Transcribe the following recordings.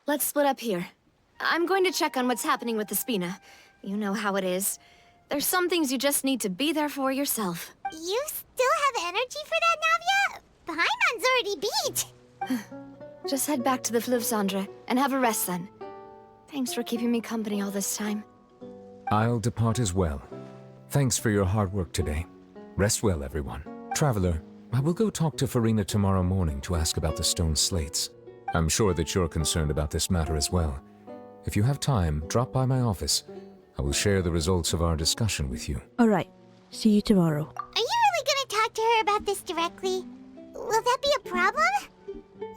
Let's split up here. I'm going to check on what's happening with the Spina. You know how it is. There's some things you just need to be there for yourself. You still have energy for that, Navia? Paimon's already beat. Just head back to the Fluvsandra and have a rest then. Thanks for keeping me company all this time. I'll depart as well. Thanks for your hard work today. Rest well, everyone. Traveler, I will go talk to Furina tomorrow morning to ask about the stone slates. I'm sure that you're concerned about this matter as well. If you have time, drop by my office. I will share the results of our discussion with you. Alright, see you tomorrow. Are you really gonna talk to her about this directly? Will that be a problem?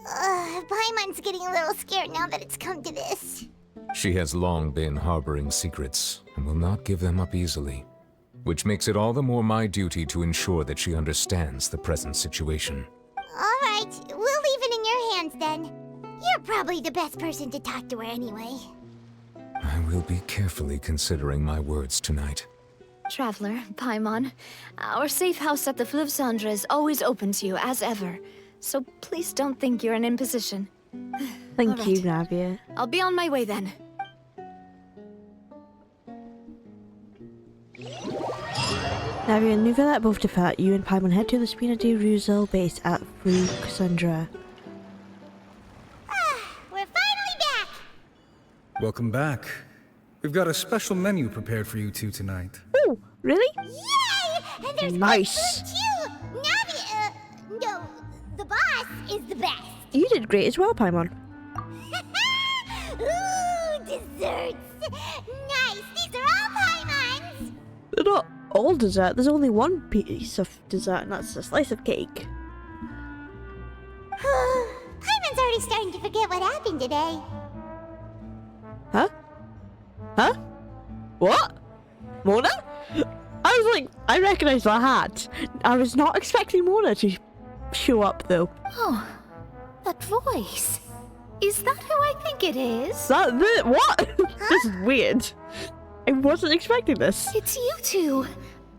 Paimon's getting a little scared now that it's come to this. She has long been harboring secrets and will not give them up easily, which makes it all the more my duty to ensure that she understands the present situation. Alright, we'll leave it in your hands then. You're probably the best person to talk to her anyway. I will be carefully considering my words tonight. Traveler, Paimon, our safe house at the Fluvsandra is always open to you, as ever. So please don't think you're an imposition. Thank you, Alright. Navia. I'll be on my way then. Navia and Nouvelle both depart. You and Paimon head to the Spina de Ruzel base at Fluvsandra. We're finally back! Welcome back. We've got a special menu prepared for you two tonight. Oh, really? Yay! And there's Nice. good food too! Navia, no, the boss is the best. You did great as well, Paimon. Ooh, desserts! Nice, these are all Paimon's! They're not all dessert. There's only one piece of dessert, and that's a slice of cake. Paimon's already starting to forget what happened today. Huh? Huh? What? Mona? I was like, I recognize the hat. I was not expecting Mona to show up, though. Oh, that voice. Is that who I think it is? What? This is weird. I wasn't expecting this. It's you two.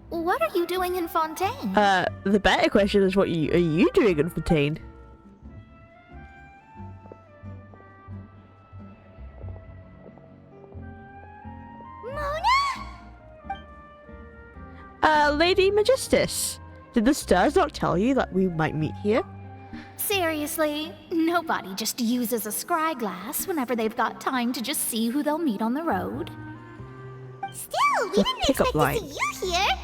What are you doing in Fontaine? The better question is, what are you doing in Fontaine? Mona? Lady Magistus, did the stars not tell you that we might meet here? Seriously, nobody just uses a scry glass whenever they've got time to just see who they'll meet on the road. Still, we didn't Pickup expect line. to see you here.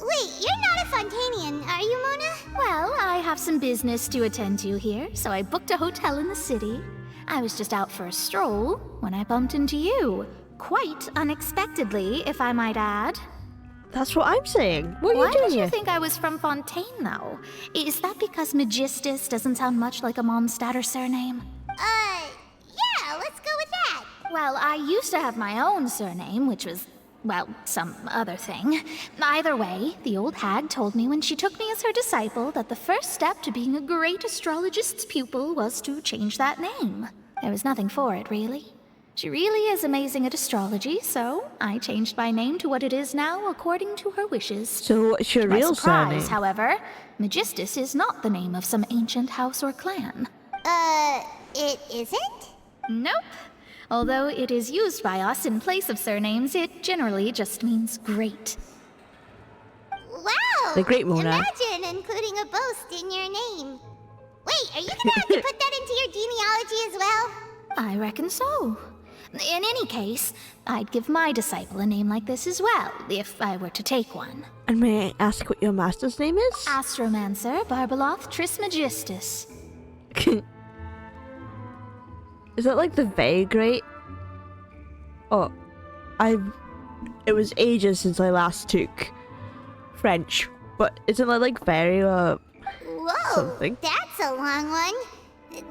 Wait, you're not a Fontainian, are you, Mona? Well, I have some business to attend to here, so I booked a hotel in the city. I was just out for a stroll when I bumped into you. Quite unexpectedly, if I might add. That's what I'm saying. What are Why you doing did you here? think I was from Fontaine, though? Is that because Magistus doesn't sound much like a Mondstatter surname? Yeah, let's go with that. Well, I used to have my own surname, which was, well, some other thing. Either way, the old hag told me when she took me as her disciple that the first step to being a great astrologist's pupil was to change that name. There was nothing for it, really. She really is amazing at astrology, so I changed my name to what it is now according to her wishes. So what's your To my real surprise, surname? however, Magistus is not the name of some ancient house or clan. It isn't? Nope. Although it is used by us in place of surnames, it generally just means great. Wow! The Great Mona. Imagine including a boast in your name. Wait, are you gonna have to put that into your genealogy as well? I reckon so. In any case, I'd give my disciple a name like this as well, if I were to take one. And may I ask what your master's name is? Astromancer Barbeloth Trismegistus. Is it like the very great? Oh, it was ages since I last took French, but isn't it like very Whoa, something? that's a long one.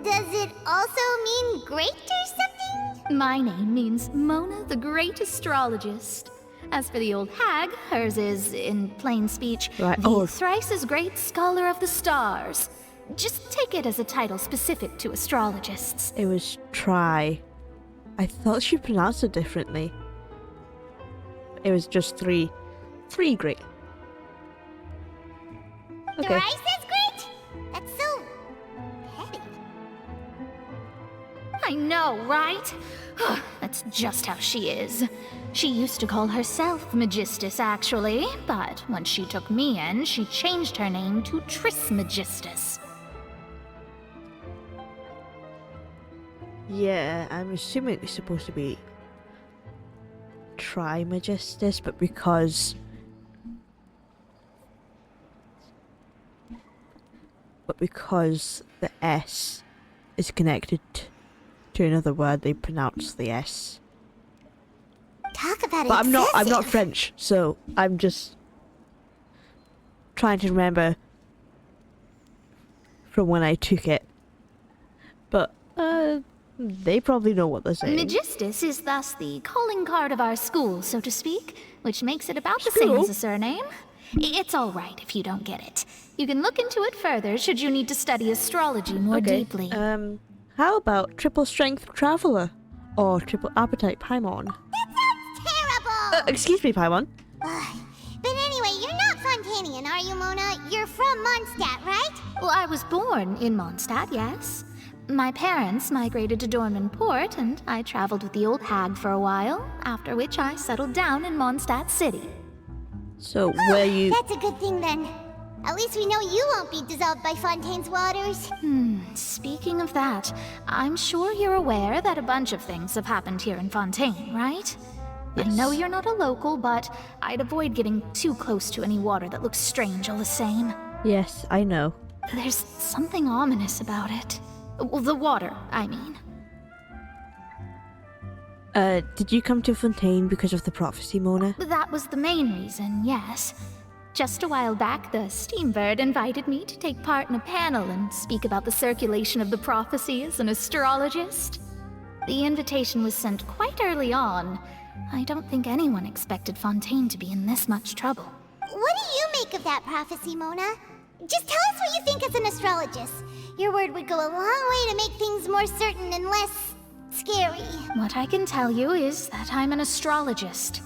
Does it also mean great or something? My name means Mona the Great Astrologist. As for the old hag, hers is, in plain speech, Right, the oh. thrice as great Scholar of the Stars. Just take it as a title specific to astrologists. It was try. I thought she pronounced it differently. It was just three great. Okay. Thrice as great? That's so petty. I know, right? That's just how she is. She used to call herself Magistus, actually, but when she took me in, she changed her name to Trismegistus. Yeah, I'm assuming it's supposed to be Trimagistus, but because the S is connected to another word, they pronounce the S. Talk about But I'm not excessive. French, so I'm just trying to remember from when I took it. But they probably know what they're saying. Magistus is thus the calling card of our school, so to speak, which makes it about the same as a surname. It's all right if you don't get it. You can look into it further should you need to study astrology more deeply. How about triple strength traveler or triple appetite Paimon? Terrible! Excuse me, Paimon. But anyway, you're not Fontainian, are you, Mona? You're from Mondstadt, right? Well, I was born in Mondstadt, yes. My parents migrated to Dornman Port, and I traveled with the old hag for a while, after which I settled down in Mondstadt City. So where you... That's a good thing then. At least we know you won't be dissolved by Fontaine's waters. Speaking of that, I'm sure you're aware that a bunch of things have happened here in Fontaine, right? I know you're not a local, but I'd avoid getting too close to any water that looks strange all the same. Yes, I know. There's something ominous about it. Well, the water, I mean. Did you come to Fontaine because of the prophecy, Mona? That was the main reason, yes. Just a while back, the Steambird invited me to take part in a panel and speak about the circulation of the prophecy as an astrologist. The invitation was sent quite early on. I don't think anyone expected Fontaine to be in this much trouble. What do you make of that prophecy, Mona? Just tell us what you think as an astrologist. Your word would go a long way to make things more certain and less scary. What I can tell you is that I'm an astrologist,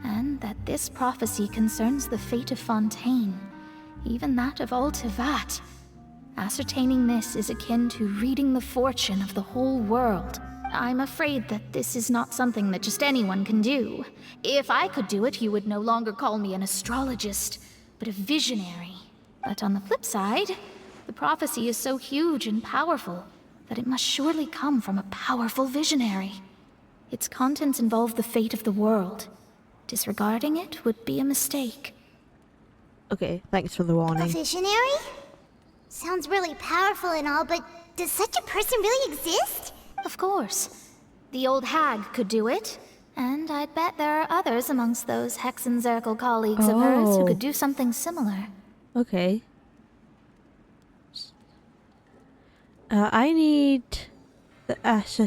and that this prophecy concerns the fate of Fontaine, even that of all Tevat. Ascertaining this is akin to reading the fortune of the whole world. I'm afraid that this is not something that just anyone can do. If I could do it, you would no longer call me an astrologist, but a visionary. But on the flip side, the prophecy is so huge and powerful that it must surely come from a powerful visionary. Its contents involve the fate of the world. Disregarding it would be a mistake. Okay, thanks for the A warning. visionary? Sounds really powerful and all, but does such a person really exist? Of course. The old hag could do it, and I'd bet there are others amongst those Hexenzirkel colleagues of hers who Oh. could do something similar. Okay. I need the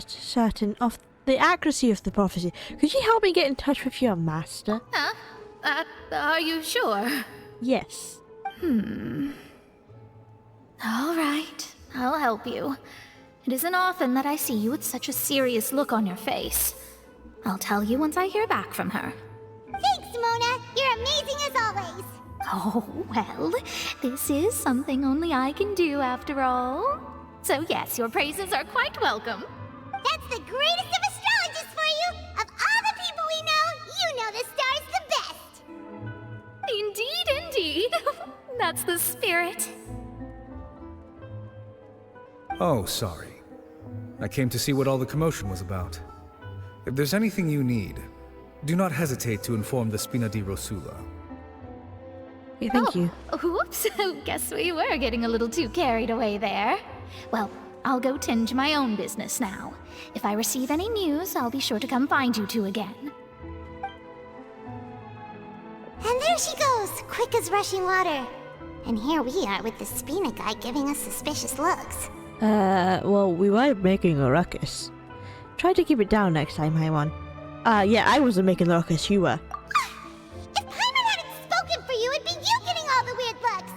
certain of the accuracy of the prophecy. Could you help me get in touch with your master? Huh? Are you sure? Yes. All right, I'll help you. It isn't often that I see you with such a serious look on your face. I'll tell you once I hear back from her. Thanks, Mona. You're amazing as always. Oh, well, this is something only I can do after all. So yes, your praises are quite welcome. That's the greatest of astrologists for you. Of all the people we know, you know the star's the best. Indeed, indeed. That's the spirit. Oh, sorry. I came to see what all the commotion was about. If there's anything you need, do not hesitate to inform the Spina di Rosula. Okay, thank you. Whoops, guess we were getting a little too carried away there. Well, I'll go tend to my own business now. If I receive any news, I'll be sure to come find you two again. And there she goes, quick as rushing water. And here we are with the Spina guy giving us suspicious looks. Well, we were making a ruckus. Try to keep it down next time, Paimon. Yeah, I wasn't making the ruckus, you were. If Paimon hadn't spoken for you, it'd be you getting all the weird looks.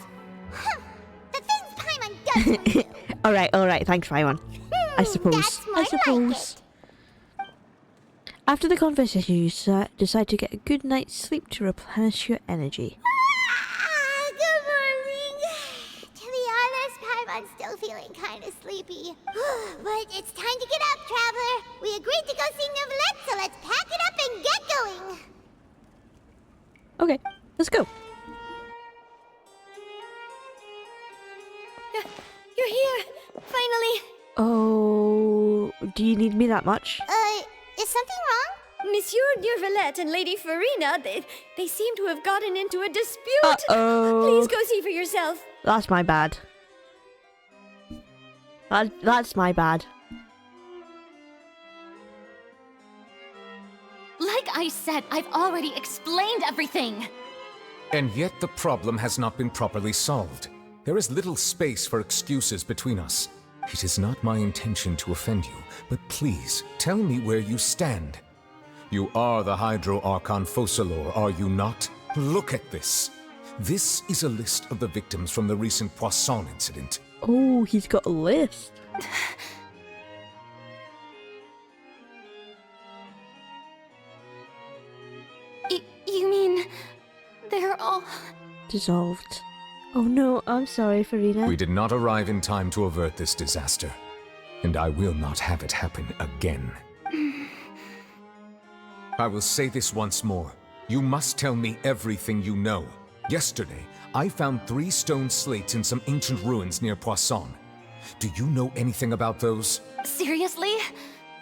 The things Paimon does for you. Alright, thanks, Paimon. I suppose. That's more I suppose. After the conversation, you decide to get a good night's sleep to replenish your energy. Good morning. To be honest, Paimon's still feeling kind of sleepy. But it's time to get up, Okay, let's go. You're here! Finally! Oh, do you need me that much? Is something wrong? Monsieur Durvalette and Lady Furina, they seem to have gotten into a dispute. Uh-oh. Please go see for yourself. That's my bad. That's my bad. Like I said, I've already explained everything. And yet the problem has not been properly solved. There is little space for excuses between us. It is not my intention to offend you, but please, tell me where you stand. You are the Hydro Archon Focalor, are you not? Look at this. This is a list of the victims from the recent Poisson incident. Oh, he's got a list. You mean they're all... Dissolved. Oh no, I'm sorry, Furina. We did not arrive in time to avert this disaster, and I will not have it happen again. I will say this once more. You must tell me everything you know. Yesterday, I found 3 stone slates in some ancient ruins near Poisson. Do you know anything about those? Seriously?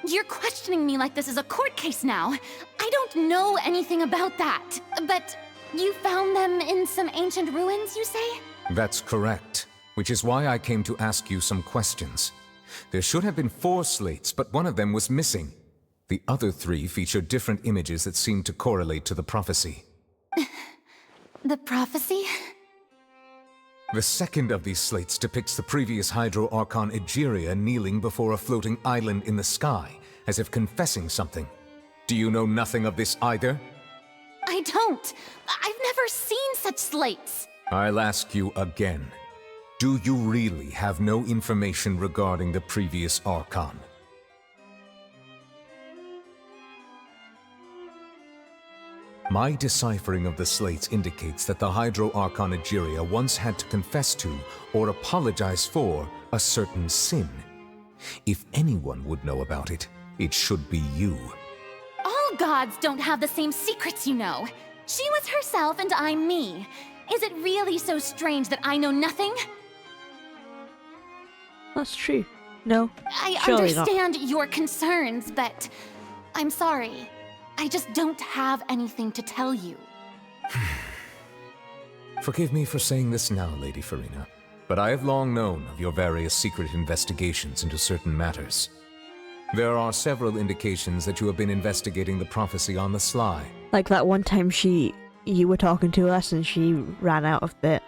You're questioning me like this is a court case now. I don't know anything about that. But you found them in some ancient ruins, you say? That's correct, which is why I came to ask you some questions. There should have been 4 slates, but one of them was missing. The other 3 feature different images that seem to correlate to the prophecy. The prophecy? The second of these slates depicts the previous Hydro Archon Egeria kneeling before a floating island in the sky, as if confessing something. Do you know nothing of this either? I don't. I've never seen such slates. I'll ask you again. Do you really have no information regarding the previous Archon? My deciphering of the slates indicates that the Hydro Archon Egeria once had to confess to, or apologize for, a certain sin. If anyone would know about it, it should be you. All gods don't have the same secrets, you know. She was herself and I'm me. Is it really so strange that I know nothing? That's true. No, I surely not. understand your concerns, but I'm sorry. I just don't have anything to tell you. Forgive me for saying this now, Lady Furina, but I have long known of your various secret investigations into certain matters. There are several indications that you have been investigating the prophecy on the sly. Like that one time you were talking to us and she ran out of the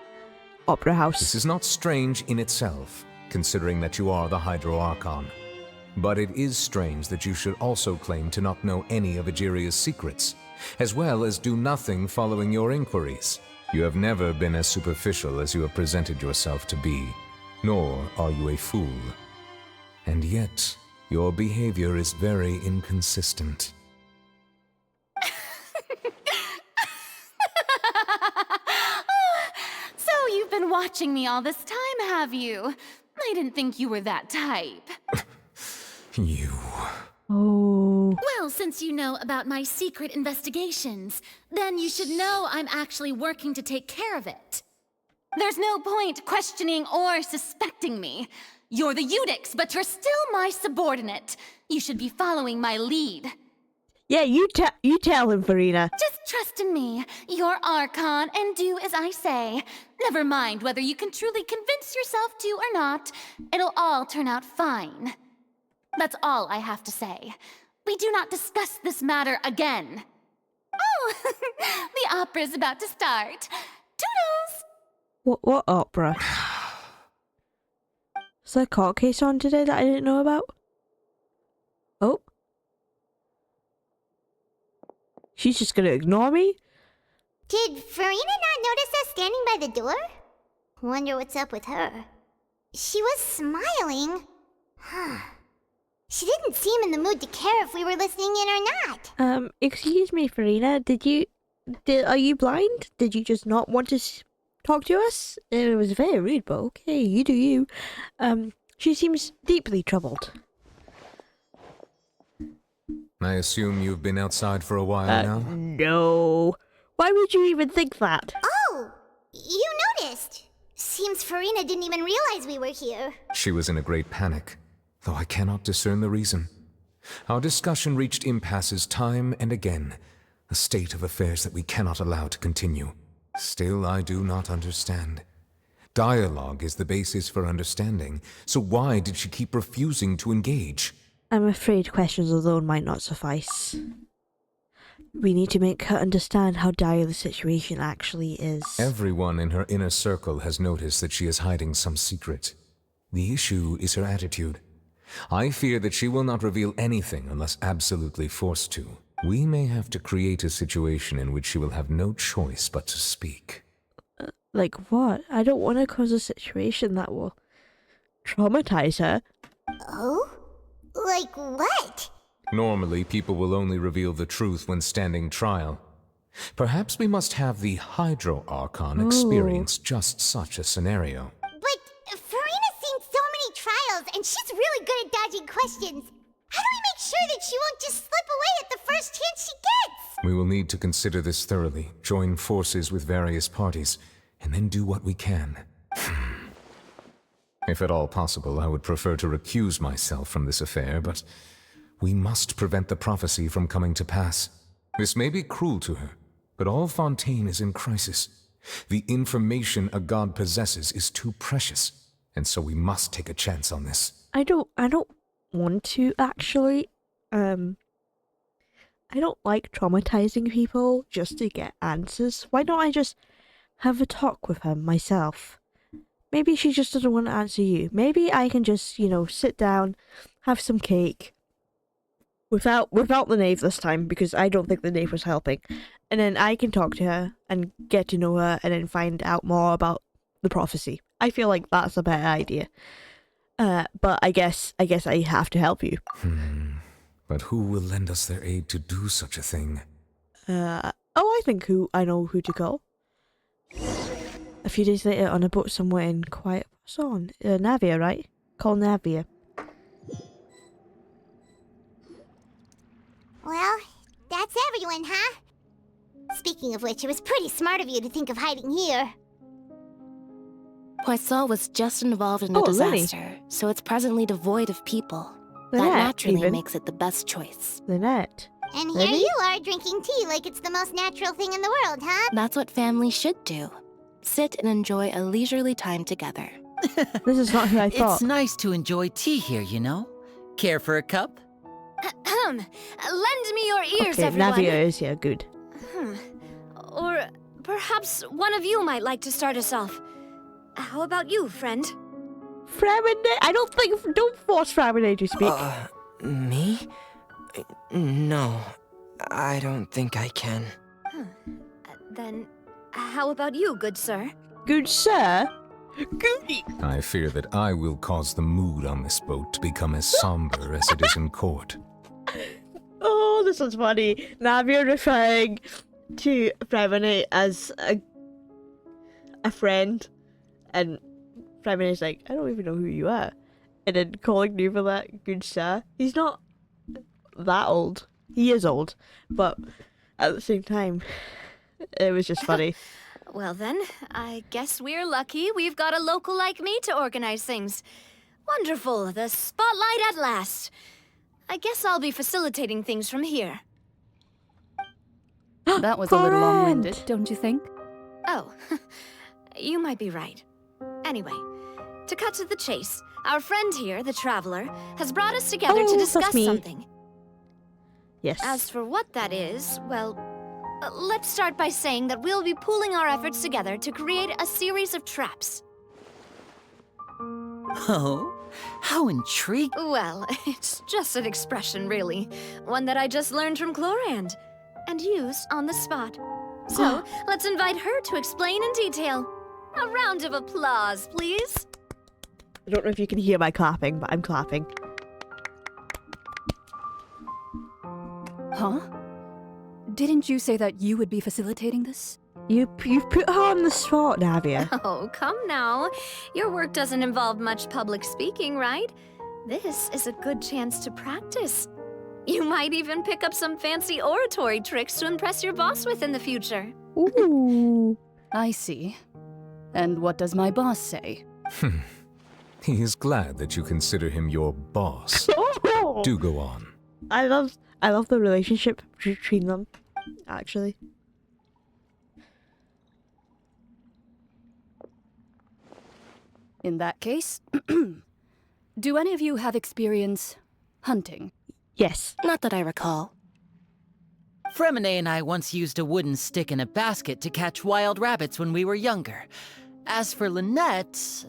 opera house. This is not strange in itself, considering that you are the Hydro Archon. But it is strange that you should also claim to not know any of Egeria's secrets, as well as do nothing following your inquiries. You have never been as superficial as you have presented yourself to be, nor are you a fool. And yet, your behavior is very inconsistent. So you've been watching me all this time, have you? I didn't think you were that type. You... Oh. Well, since you know about my secret investigations, then you should know I'm actually working to take care of it. There's no point questioning or suspecting me. You're the Eudix, but you're still my subordinate. You should be following my lead. Yeah, you tell him, Furina. Just trust in me. You're Archon, and do as I say. Never mind whether you can truly convince yourself to or not. It'll all turn out fine. That's all I have to say. We do not discuss this matter again. Oh, the opera's about to start. Toodles! What opera? Is there a court case on today that I didn't know about? Oh. She's just gonna ignore me? Did Furina not notice us standing by the door? Wonder what's up with her. She was smiling. Huh. She didn't seem in the mood to care if we were listening in or not. Excuse me, Furina. Are you blind? Did you just not want to talk to us? It was very rude, but okay, you do you. She seems deeply troubled. I assume you've been outside for a while now? No. Why would you even think that? Oh, you noticed. Seems Furina didn't even realize we were here. She was in a great panic, though I cannot discern the reason. Our discussion reached impasses time and again, a state of affairs that we cannot allow to continue. Still, I do not understand. Dialogue is the basis for understanding, so why did she keep refusing to engage? I'm afraid questions alone might not suffice. We need to make her understand how dire the situation actually is. Everyone in her inner circle has noticed that she is hiding some secret. The issue is her attitude. I fear that she will not reveal anything unless absolutely forced to. We may have to create a situation in which she will have no choice but to speak. Like what? I don't want to cause a situation that will traumatize her. Oh? Like what? Normally, people will only reveal the truth when standing trial. Perhaps we must have the Hydro Archon experience just such a scenario. But Furina's seen so many trials, and she's really good at dodging questions. How do we make sure that she won't just slip away at the first chance she gets? We will need to consider this thoroughly, join forces with various parties, and then do what we can. If at all possible, I would prefer to recuse myself from this affair, but we must prevent the prophecy from coming to pass. This may be cruel to her, but all Fontaine is in crisis. The information a god possesses is too precious, and so we must take a chance on this. I don't want to actually. I don't like traumatizing people just to get answers. Why don't I just have a talk with her myself? Maybe she just doesn't want to answer you. Maybe I can just, sit down, have some cake. Without the knave this time, because I don't think the knave was helping. And then I can talk to her and get to know her and then find out more about the prophecy. I feel like that's a better idea. But I guess I have to help you. But who will lend us their aid to do such a thing? I know who to call. A few days later, on a boat somewhere in quiet Son, Navia, right? Call Navia. Well, that's everyone, huh? Speaking of which, it was pretty smart of you to think of hiding here. Poisson was just involved in a disaster, so it's presently devoid of people. Lynette, that naturally even. makes it the best choice. Lynette. And here Really? you are drinking tea like it's the most natural thing in the world, huh? That's what families should do. Sit and enjoy a leisurely time together. This is not who I thought. It's nice to enjoy tea here, you know? Care for a cup? Lend me your ears, Okay, everyone. Navia is here, good. Or perhaps one of you might like to start us off. How about you, friend? Framine, don't force Framine to speak. Me? No, I don't think I can. Then, how about you, good sir? Good sir? Goody. I fear that I will cause the mood on this boat to become as somber as it is in court. Oh, this was funny. Navia referring to Framine as a friend, and Framine is like, I don't even know who you are. And then calling Nuvola good sir. He's not that old. He is old, but at the same time, it was just funny. Well then, I guess we're lucky we've got a local like me to organize things. Wonderful, the spotlight at last. I guess I'll be facilitating things from here. That was a little Friend. long-winded, don't you think? Oh, you might be right. Anyway, to cut to the chase, our friend here, the Traveler, has brought us together to that's discuss me. something. Yes. As for what that is, well, let's start by saying that we'll be pooling our efforts together to create a series of traps. Oh, how intriguing. Well, it's just an expression, really. One that I just learned from Chlorand, and use on the spot. So, let's invite her to explain in detail. A round of applause, please. I don't know if you can hear my clapping, but I'm clapping. Huh? Didn't you say that you would be facilitating this? You've put her on the spot, Navia. Oh, come now. Your work doesn't involve much public speaking, right? This is a good chance to practice. You might even pick up some fancy oratory tricks to impress your boss with in the future. Ooh. I see. And what does my boss say? He is glad that you consider him your boss. Do go on. I love the relationship between them, actually. In that case, do any of you have experience hunting? Yes. Not that I recall. Fremine and I once used a wooden stick in a basket to catch wild rabbits when we were younger. As for Lynette,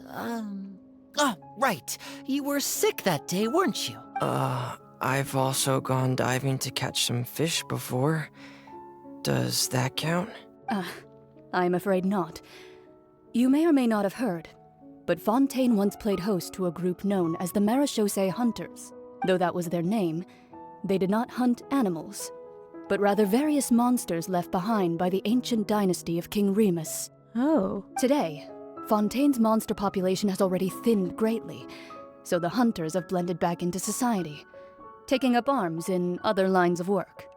oh, right. You were sick that day, weren't you? I've also gone diving to catch some fish before. Does that count? I'm afraid not. You may or may not have heard, but Fontaine once played host to a group known as the Marechaussee Hunters. Though that was their name, they did not hunt animals, but rather various monsters left behind by the ancient dynasty of King Remus. Oh. Today, Fontaine's monster population has already thinned greatly, so the hunters have blended back into society, taking up arms in other lines of work.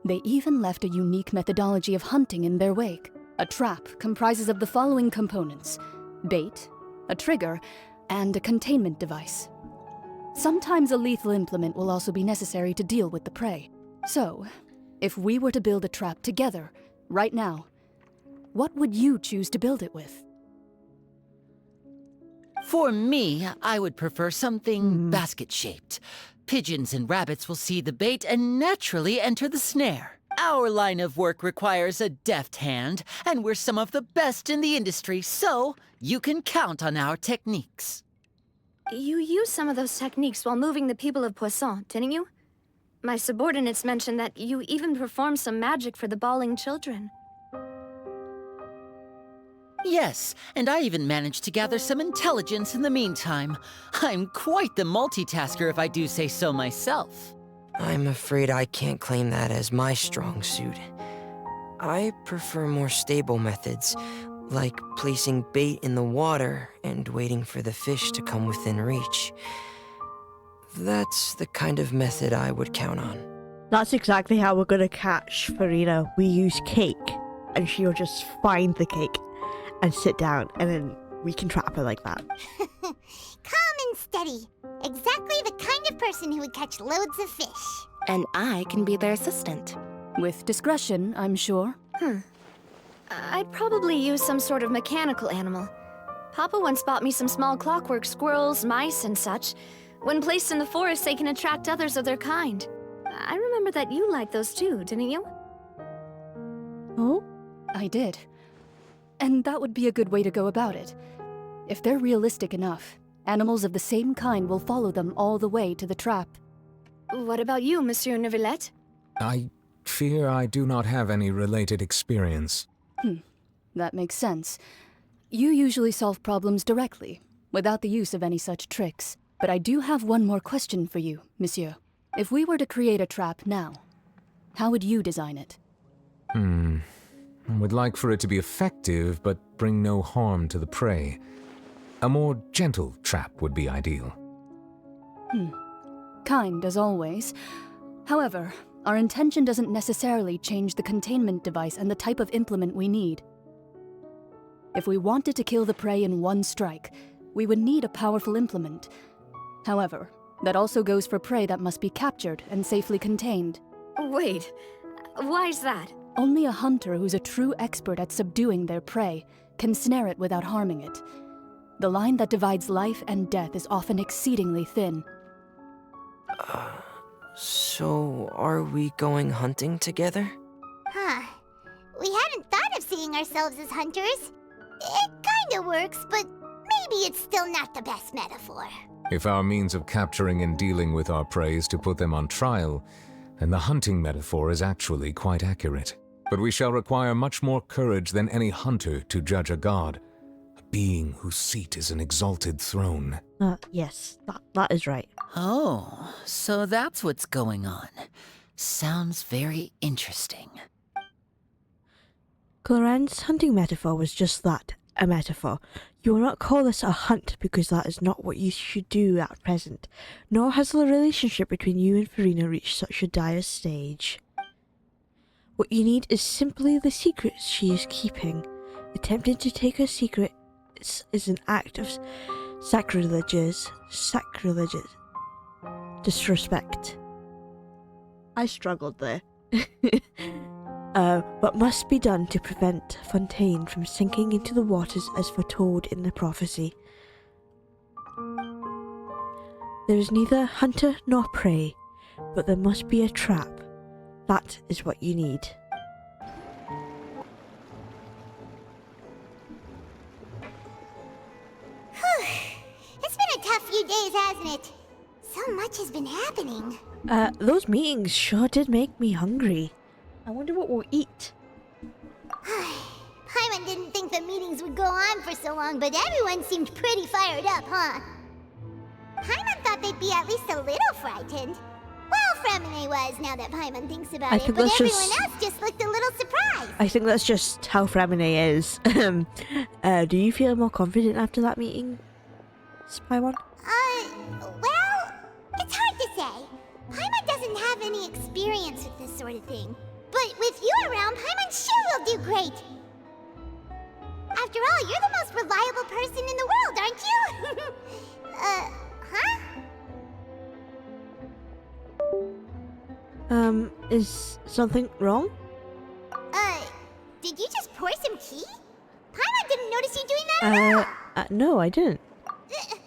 They even left a unique methodology of hunting in their wake. A trap comprises of the following components: bait, a trigger, and a containment device. Sometimes a lethal implement will also be necessary to deal with the prey. So, if we were to build a trap together, right now, what would you choose to build it with? For me, I would prefer something basket-shaped. Pigeons and rabbits will see the bait and naturally enter the snare. Our line of work requires a deft hand, and we're some of the best in the industry, so you can count on our techniques. You used some of those techniques while moving the people of Poisson, didn't you? My subordinates mentioned that you even performed some magic for the bawling children. Yes, and I even managed to gather some intelligence in the meantime. I'm quite the multitasker if I do say so myself. I'm afraid I can't claim that as my strong suit. I prefer more stable methods, like placing bait in the water and waiting for the fish to come within reach. That's the kind of method I would count on. That's exactly how we're gonna catch Furina. We use cake, and she'll just find the cake and sit down, and then we can trap her like that. Calm and steady. Exactly the kind of person who would catch loads of fish. And I can be their assistant. With discretion, I'm sure. I'd probably use some sort of mechanical animal. Papa once bought me some small clockwork squirrels, mice, and such. When placed in the forest, they can attract others of their kind. I remember that you liked those too, didn't you? Oh? I did. And that would be a good way to go about it. If they're realistic enough, animals of the same kind will follow them all the way to the trap. What about you, Monsieur Neuvillette? I fear I do not have any related experience. That makes sense. You usually solve problems directly, without the use of any such tricks. But I do have one more question for you, Monsieur. If we were to create a trap now, how would you design it? I would like for it to be effective, but bring no harm to the prey. A more gentle trap would be ideal. Kind as always. However, our intention doesn't necessarily change the containment device and the type of implement we need. If we wanted to kill the prey in one strike, we would need a powerful implement. However, that also goes for prey that must be captured and safely contained. Wait, why's that? Only a hunter who's a true expert at subduing their prey can snare it without harming it. The line that divides life and death is often exceedingly thin. So are we going hunting together? Huh. We hadn't thought of seeing ourselves as hunters. It kinda works, but maybe it's still not the best metaphor. If our means of capturing and dealing with our prey is to put them on trial, then the hunting metaphor is actually quite accurate. But we shall require much more courage than any hunter to judge a god, a being whose seat is an exalted throne. Yes, that is right. Oh, so that's what's going on. Sounds very interesting. Cloran's hunting metaphor was just that, a metaphor. You will not call this a hunt because that is not what you should do at present, nor has the relationship between you and Furina reached such a dire stage. What you need is simply the secret she is keeping. Attempting to take her secret is an act of sacrilegious disrespect. I struggled there. What must be done to prevent Fontaine from sinking into the waters as foretold in the prophecy? There is neither hunter nor prey, but there must be a trap. That is what you need. It's been a tough few days, hasn't it? So much has been happening. Those meetings sure did make me hungry. I wonder what we'll eat. Paimon didn't think the meetings would go on for so long, but everyone seemed pretty fired up, huh? Paimon thought they'd be at least a little frightened. Well, Fremine was, now that Paimon thinks about it, but everyone else just looked a little surprised. I think that's just how Fremine is. Do you feel more confident after that meeting, Paimon? Well, it's hard to say. Paimon doesn't have any experience with this sort of thing. But with you around, Paimon sure will do great. After all, you're the most reliable person in the world, aren't you? Is something wrong? Did you just pour some tea? Paimon didn't notice you doing that at all. No, I didn't. Then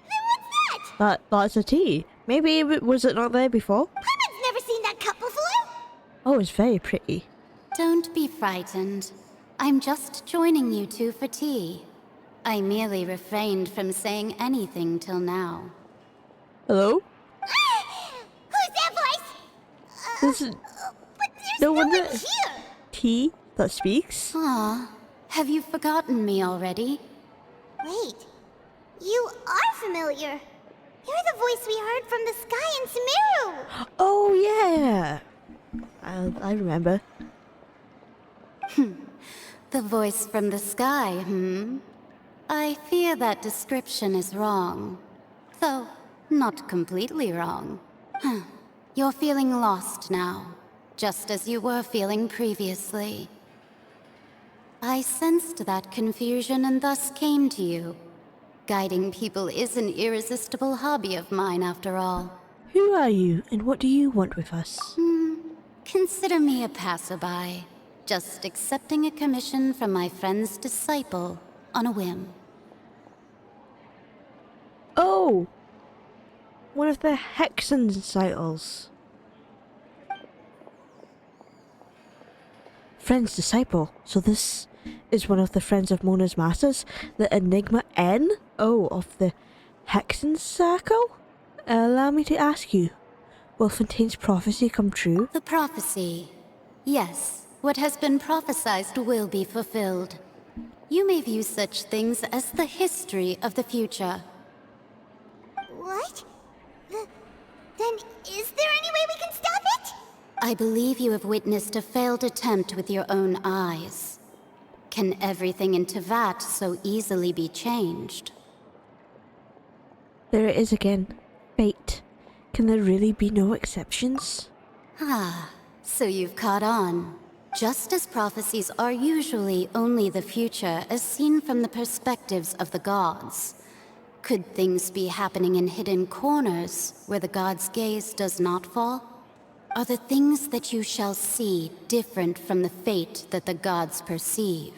what's that? That's a tea. Maybe was it not there before? Paimon's never seen that cup before. Oh, it's very pretty. Don't be frightened. I'm just joining you two for tea. I merely refrained from saying anything till now. Hello? Who's that voice? This is But there's no no one one there. here. Tea that speaks? Ah, have you forgotten me already? Wait, you are familiar. You're the voice we heard from the sky in Sumeru. Oh yeah. I remember. The voice from the sky, I fear that description is wrong. Though, not completely wrong. You're feeling lost now, just as you were feeling previously. I sensed that confusion and thus came to you. Guiding people is an irresistible hobby of mine, after all. Who are you, and what do you want with us? Consider me a passerby, just accepting a commission from my friend's disciple on a whim. Oh! One of the Hexen's disciples. Friend's disciple. So this is one of the friends of Mona's masters, the Enigma N? Oh, of the Hexen Circle? Allow me to ask you, will Fontaine's prophecy come true? The prophecy. Yes, what has been prophesied will be fulfilled. You may view such things as the history of the future. What? Then is there any way we can stop it? I believe you have witnessed a failed attempt with your own eyes. Can everything in Tevat so easily be changed? There it is again. Fate. Can there really be no exceptions? Ah, so you've caught on. Just as prophecies are usually only the future as seen from the perspectives of the gods, could things be happening in hidden corners where the gods' gaze does not fall? Are the things that you shall see different from the fate that the gods perceive?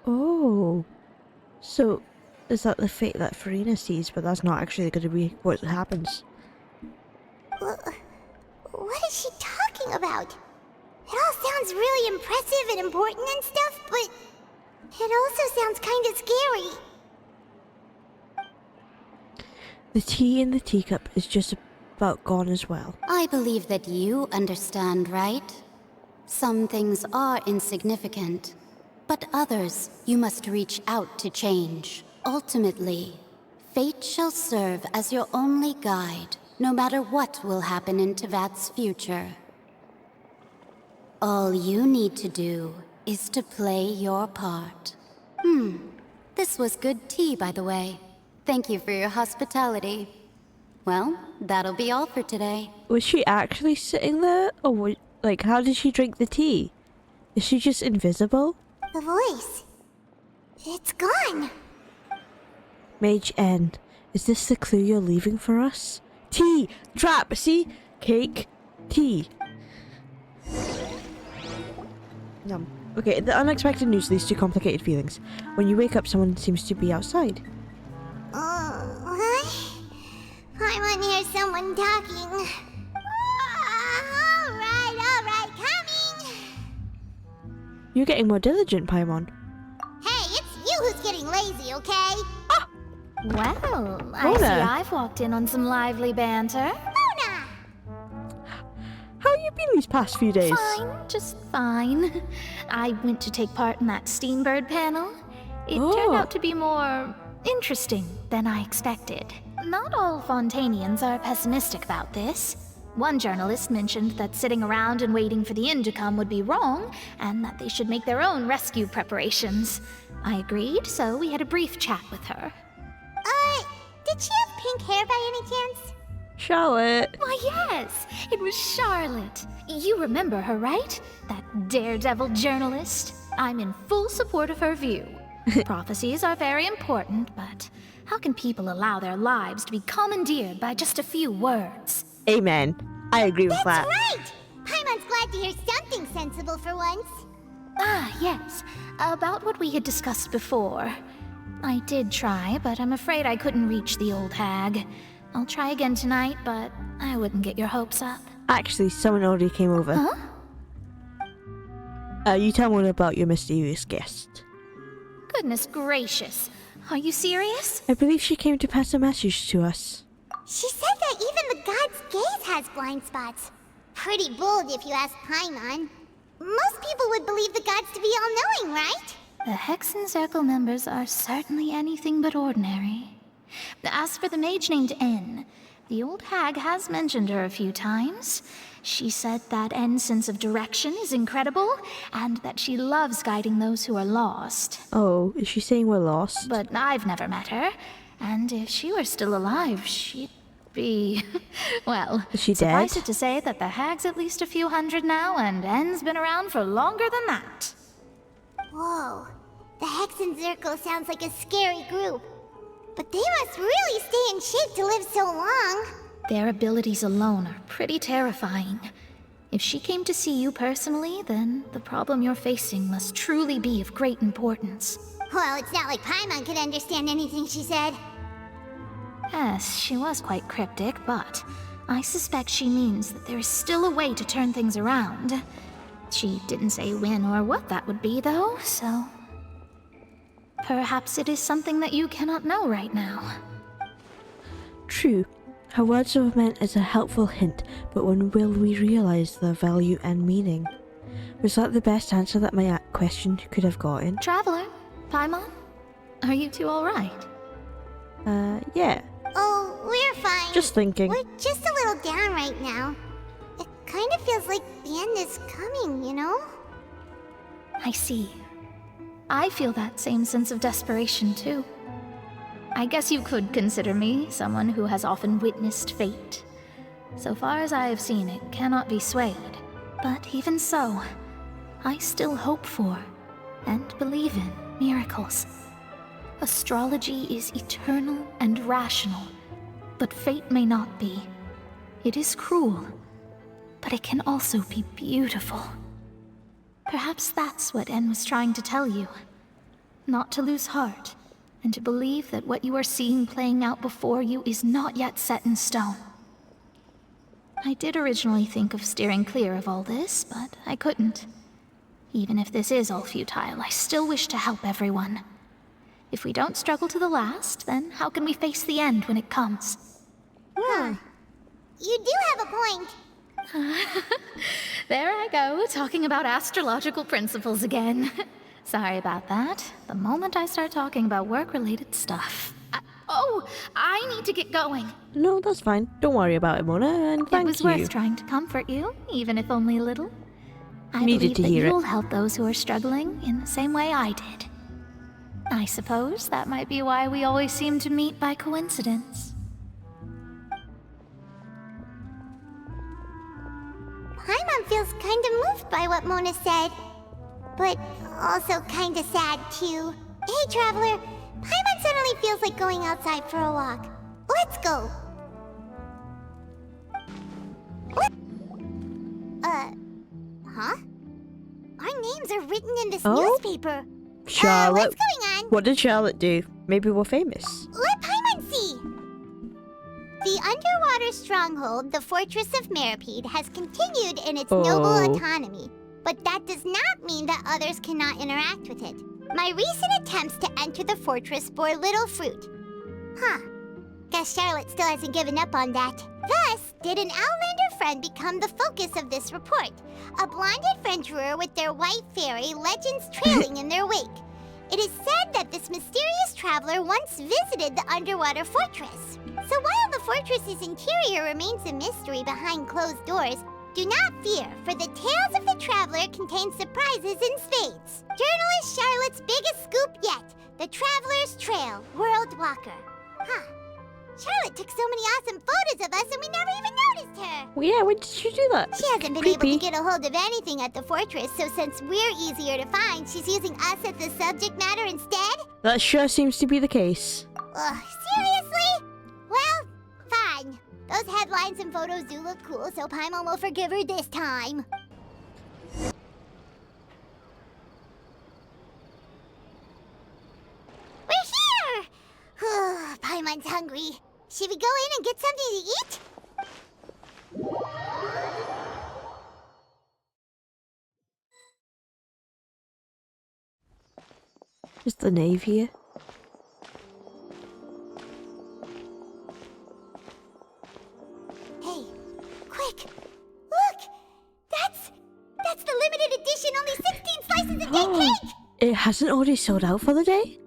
Oh. So, is that the fate that Furina sees, but that's not actually going to be what happens? What is she talking about? It all sounds really impressive and important and stuff, but it also sounds kind of scary. The tea in the teacup is just about gone as well. I believe that you understand, right? Some things are insignificant, but others you must reach out to change. Ultimately, fate shall serve as your only guide, no matter what will happen in Tevat's future. All you need to do is to play your part. This was good tea, by the way. Thank you for your hospitality. Well, that'll be all for today. Was she actually sitting there, or Like, how did she drink the tea? Is she just invisible? The voice. It's gone. Mage N, is this the clue you're leaving for us? Tea! Trap! See? Cake. Tea. Yum. Okay, the unexpected news leads to complicated feelings. When you wake up, someone seems to be outside. What? I hear someone talking. Alright, coming! You're getting more diligent, Paimon. Hey, it's you who's getting lazy, okay? Well, I Mona. see I've walked in on some lively banter. Mona! How have you been these past few days? Fine, just fine. I went to take part in that Steambird panel. It turned out to be more interesting than I expected. Not all Fontainians are pessimistic about this. One journalist mentioned that sitting around and waiting for the end to come would be wrong, and that they should make their own rescue preparations. I agreed, so we had a brief chat with her. Did she have pink hair by any chance? Charlotte. Why, yes, it was Charlotte. You remember her, right? That daredevil journalist. I'm in full support of her view. Prophecies are very important, but how can people allow their lives to be commandeered by just a few words? Amen. I agree with That's that. right! Paimon's glad to hear something sensible for once. Ah, yes. About what we had discussed before. I did try, but I'm afraid I couldn't reach the old hag. I'll try again tonight, but I wouldn't get your hopes up. Actually, someone already came over. Huh? You tell me about your mysterious guest. Goodness gracious. Are you serious? I believe she came to pass a message to us. She said that even the god's gaze has blind spots. Pretty bold if you ask Paimon. Most people would believe the gods to be all-knowing, right? The Hexen Circle members are certainly anything but ordinary. As for the mage named N, the old hag has mentioned her a few times. She said that N's sense of direction is incredible, and that she loves guiding those who are lost. Oh, is she saying we're lost? But I've never met her, and if she were still alive, she'd be... well, Is she suffice dead? it to say that the hag's at least a few hundred now, and N's been around for longer than that. Whoa. The Hexen Circle sounds like a scary group. But they must really stay in shape to live so long. Their abilities alone are pretty terrifying. If she came to see you personally, then the problem you're facing must truly be of great importance. Well, it's not like Paimon could understand anything she said. Yes, she was quite cryptic, but I suspect she means that there is still a way to turn things around. She didn't say when or what that would be, though, so... perhaps it is something that you cannot know right now. True. Her words were meant as a helpful hint, but when will we realize their value and meaning? Was that the best answer that my question could have gotten? Traveler, Paimon, are you two alright? Yeah. Oh, we're fine. Just thinking. We're just a little down right now. It kind of feels like the end is coming, you know? I see. I feel that same sense of desperation, too. I guess you could consider me someone who has often witnessed fate. So far as I have seen, it cannot be swayed. But even so, I still hope for, and believe in, miracles. Astrology is eternal and rational, but fate may not be. It is cruel, but it can also be beautiful. Perhaps that's what N was trying to tell you. Not to lose heart, and to believe that what you are seeing playing out before you is not yet set in stone. I did originally think of steering clear of all this, but I couldn't. Even if this is all futile, I still wish to help everyone. If we don't struggle to the last, then how can we face the end when it comes? Huh. You do have a point. There I go, talking about astrological principles again. Sorry about that. The moment I start talking about work-related stuff. I need to get going. No, that's fine. Don't worry about it, Mona, and thank you. It was worth trying to comfort you, even if only a little. I Needed believe to that hear it. you'll help those who are struggling in the same way I did. I suppose that might be why we always seem to meet by coincidence. Paimon feels kinda moved by what Mona said. But also kinda sad, too. Hey, Traveler. Paimon suddenly feels like going outside for a walk. Let's go. Huh? Our names are written in this newspaper. Charlotte. What's going on? What did Charlotte do? Maybe we're famous. Let Paimon see! The underwater stronghold, the Fortress of Meripede, has continued in its noble autonomy. But that does not mean that others cannot interact with it. My recent attempts to enter the fortress bore little fruit. Huh. Guess Charlotte still hasn't given up on that. Thus, did an Outlander friend become the focus of this report? A blonde adventurer with their white fairy legends trailing in their wake. It is said that this mysterious traveler once visited the underwater fortress. So while the fortress's interior remains a mystery behind closed doors, do not fear, for the tales of the traveler contain surprises in spades. Journalist Charlotte's biggest scoop yet, the Traveler's Trail, World Walker. Huh. Charlotte took so many awesome photos of us and we never even noticed her. Well, yeah, when did she do that? She hasn't been able to get a hold of anything at the fortress, so since we're easier to find, she's using us as the subject matter instead? That sure seems to be the case. Ugh, seriously? Well, fine. Those headlines and photos do look cool, so Paimon will forgive her this time. We're here! Paimon's hungry. Should we go in and get something to eat? Is the knave here? Hey, quick! Look! That's the limited edition, only 16 slices a day cake! It hasn't already sold out for the day?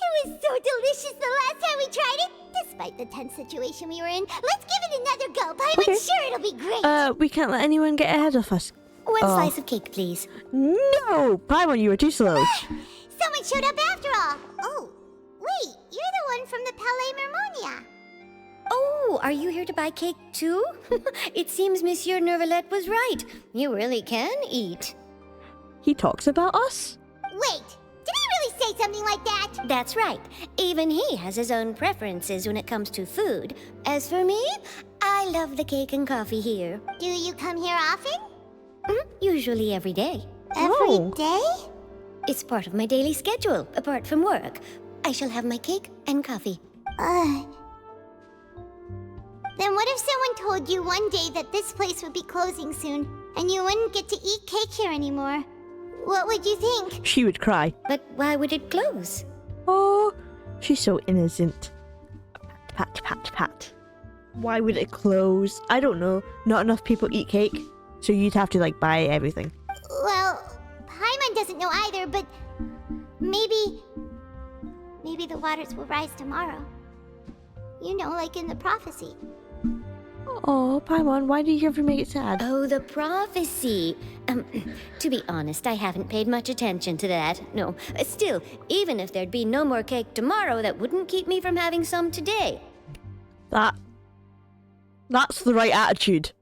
It was so delicious the last time we tried it! Despite the tense situation we were in, let's give it another go. Paimon's sure it'll be great! We can't let anyone get ahead of us. One slice of cake, please. No! Paimon, you were too slow. Someone showed up after all! Oh, wait, you're the one from the Palais Mermonia. Oh, are you here to buy cake too? It seems Monsieur Nervalette was right. You really can eat. He talks about us? Wait, did he really say something like that? That's right. Even he has his own preferences when it comes to food. As for me, I love the cake and coffee here. Do you come here often? Usually every day. Every day? It's part of my daily schedule, apart from work. I shall have my cake and coffee. Then what if someone told you one day that this place would be closing soon, and you wouldn't get to eat cake here anymore? What would you think? She would cry. But why would it close? Oh, she's so innocent. Pat, pat, pat. Why would it close? I don't know. Not enough people eat cake, so you'd have to, like, buy everything. Well, Paimon doesn't know either, but maybe the waters will rise tomorrow. You know, like in the prophecy. Oh, Paimon, why do you ever make it sad? Oh, the prophecy. To be honest, I haven't paid much attention to that. No, still, even if there'd be no more cake tomorrow, that wouldn't keep me from having some today. That's the right attitude.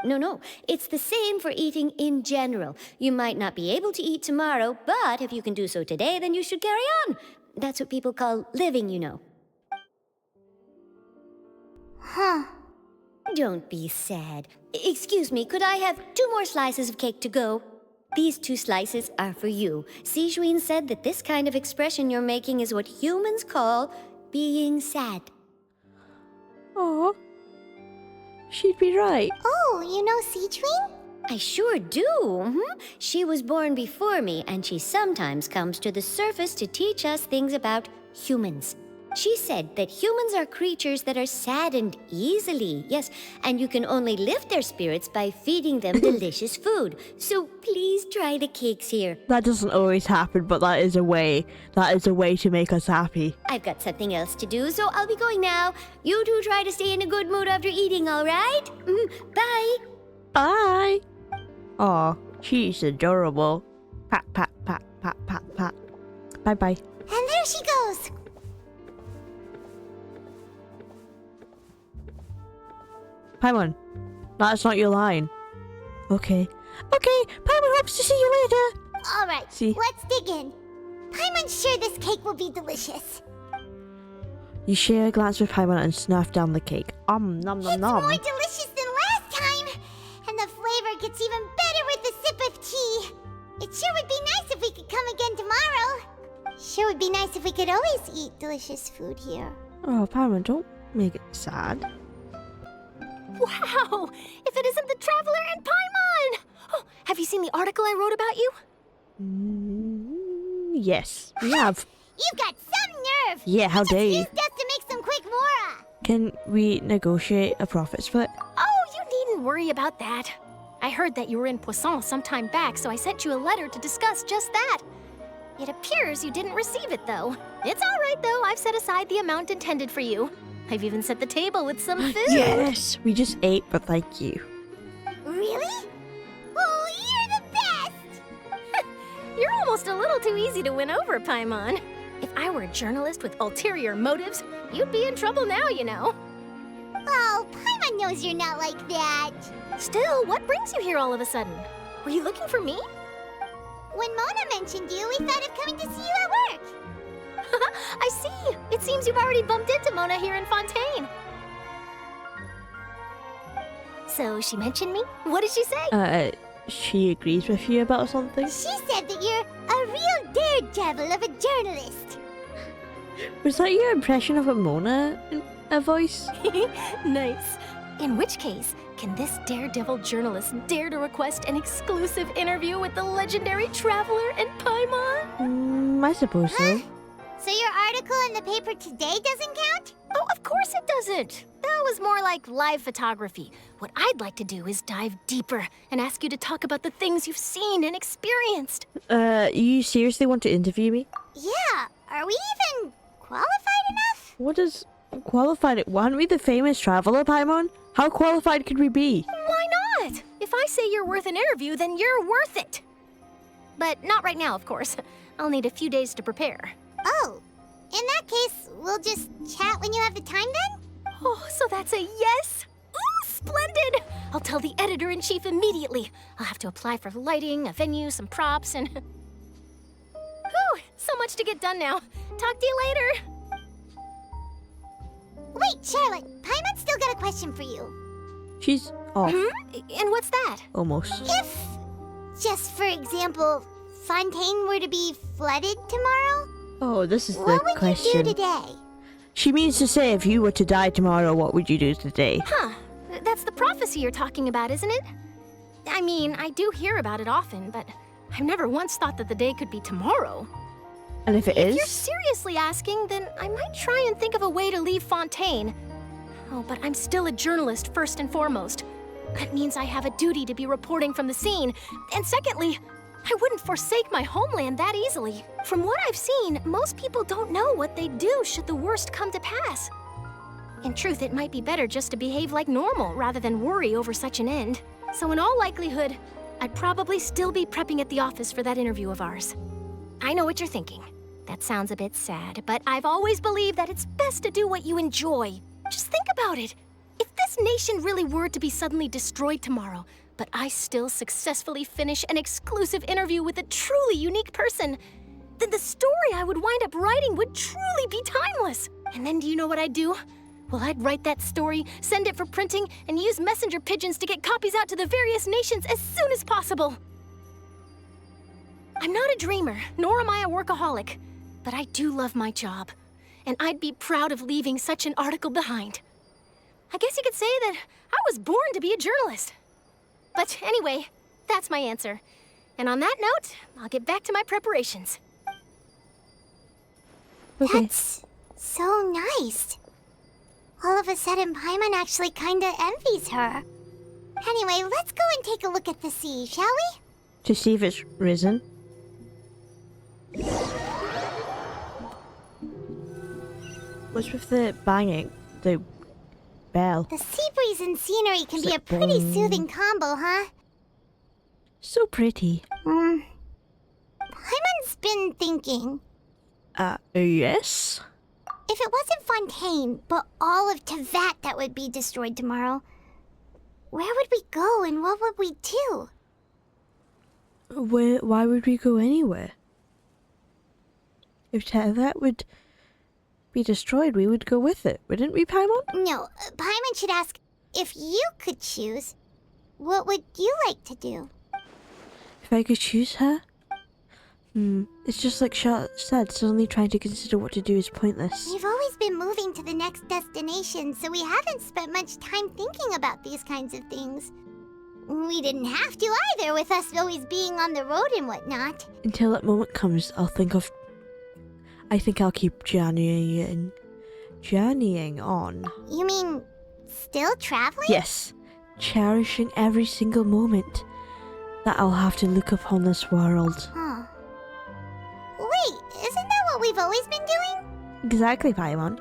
No, it's the same for eating in general. You might not be able to eat tomorrow, but if you can do so today, then you should carry on. That's what people call living, you know. Huh. Don't be sad. Excuse me, could I have 2 more slices of cake to go? These 2 slices are for you. Sijuin said that this kind of expression you're making is what humans call being sad. Oh, she'd be right. Oh, you know Sijuin? I sure do. She was born before me, and she sometimes comes to the surface to teach us things about humans. She said that humans are creatures that are saddened easily, yes, and you can only lift their spirits by feeding them delicious food. So please try the cakes here. That doesn't always happen, but that is a way. That is a way to make us happy. I've got something else to do, so I'll be going now. You two try to stay in a good mood after eating, all right? Bye. Bye. Aw, she's adorable. Pat, pat, pat, pat, pat, pat. Bye-bye. And there she goes. Paimon, that's not your line. Okay. Okay, Paimon hopes to see you later. Alright, See. let's dig in. Paimon's sure this cake will be delicious. You share a glance with Paimon and snuff down the cake. Nom nom It's nom. more delicious than last time! And the flavor gets even better with a sip of tea. It sure would be nice if we could come again tomorrow. Sure would be nice if we could always eat delicious food here. Oh, Paimon, don't make it sad. Wow! If it isn't the Traveler and Paimon! Oh, have you seen the article I wrote about you? Yes, we have. You've got some nerve! Yeah, how dare you? Use death to make some quick mora! Can we negotiate a profit split? Oh, you needn't worry about that. I heard that you were in Poisson some time back, so I sent you a letter to discuss just that. It appears you didn't receive it, though. It's all right, though. I've set aside the amount intended for you. I've even set the table with some food. Yes, we just ate, but thank you. Really? Oh, you're the best! You're almost a little too easy to win over, Paimon. If I were a journalist with ulterior motives, you'd be in trouble now, you know. Oh, Paimon knows you're not like that. Still, what brings you here all of a sudden? Were you looking for me? When Mona mentioned you, we thought of coming to see you at work. I see. It seems you've already bumped into Mona here in Fontaine. So she mentioned me? What did she say? She agrees with you about something? She said that you're a real daredevil of a journalist. Was that your impression of a Mona voice? Nice. In which case, can this daredevil journalist dare to request an exclusive interview with the legendary Traveler and Paimon? I suppose so. So your article in the paper today doesn't count? Oh, of course it doesn't. That was more like live photography. What I'd like to do is dive deeper and ask you to talk about the things you've seen and experienced. You seriously want to interview me? Yeah. Are we even qualified enough? What does qualified? Aren't we the famous Traveler, Paimon? How qualified could we be? Why not? If I say you're worth an interview, then you're worth it. But not right now, of course. I'll need a few days to prepare. Oh, in that case, we'll just chat when you have the time then? Oh, so that's a yes? Ooh, splendid! I'll tell the editor-in-chief immediately. I'll have to apply for lighting, a venue, some props, and... Whew, so much to get done now. Talk to you later. Wait, Charlotte, Paimon's still got a question for you. She's off. And what's that? Almost. If, just for example, Fontaine were to be flooded tomorrow, Oh, this is the what would question. you do today? She means to say, if you were to die tomorrow, what would you do today? Huh. That's the prophecy you're talking about, isn't it? I mean, I do hear about it often, but I've never once thought that the day could be tomorrow. And if it If you're is? seriously asking, then I might try and think of a way to leave Fontaine. Oh, but I'm still a journalist first and foremost. That means I have a duty to be reporting from the scene. And secondly, I wouldn't forsake my homeland that easily. From what I've seen, most people don't know what they'd do should the worst come to pass. In truth, it might be better just to behave like normal rather than worry over such an end. So in all likelihood, I'd probably still be prepping at the office for that interview of ours. I know what you're thinking. That sounds a bit sad, but I've always believed that it's best to do what you enjoy. Just think about it. If this nation really were to be suddenly destroyed tomorrow, but I still successfully finish an exclusive interview with a truly unique person, then the story I would wind up writing would truly be timeless. And then do you know what I'd do? Well, I'd write that story, send it for printing, and use messenger pigeons to get copies out to the various nations as soon as possible. I'm not a dreamer, nor am I a workaholic, but I do love my job, and I'd be proud of leaving such an article behind. I guess you could say that I was born to be a journalist. But anyway, that's my answer. And on that note, I'll get back to my preparations. Okay. That's so nice. All of a sudden, Paimon actually kinda envies her. Anyway, let's go and take a look at the sea, shall we? To see if it's risen. What's with the banging? The bell. The sea breeze and scenery can It's be a like pretty boom. soothing combo, huh? So pretty. Paimon's been thinking. Yes? If it wasn't Fontaine, but all of Tevat that would be destroyed tomorrow, Where would we go and what would we do? Why would we go anywhere? If that would be destroyed, we would go with it, wouldn't we, Paimon? No, Paimon should ask, if you could choose, what would you like to do? If I could choose her? It's just like Charlotte said, suddenly trying to consider what to do is pointless. We've always been moving to the next destination, so we haven't spent much time thinking about these kinds of things. We didn't have to either, with us always being on the road and whatnot. Until that moment comes, I think I'll keep journeying on. You mean, still traveling? Yes, cherishing every single moment that I'll have to look upon this world. Huh. Wait, isn't that what we've always been doing? Exactly, Paimon.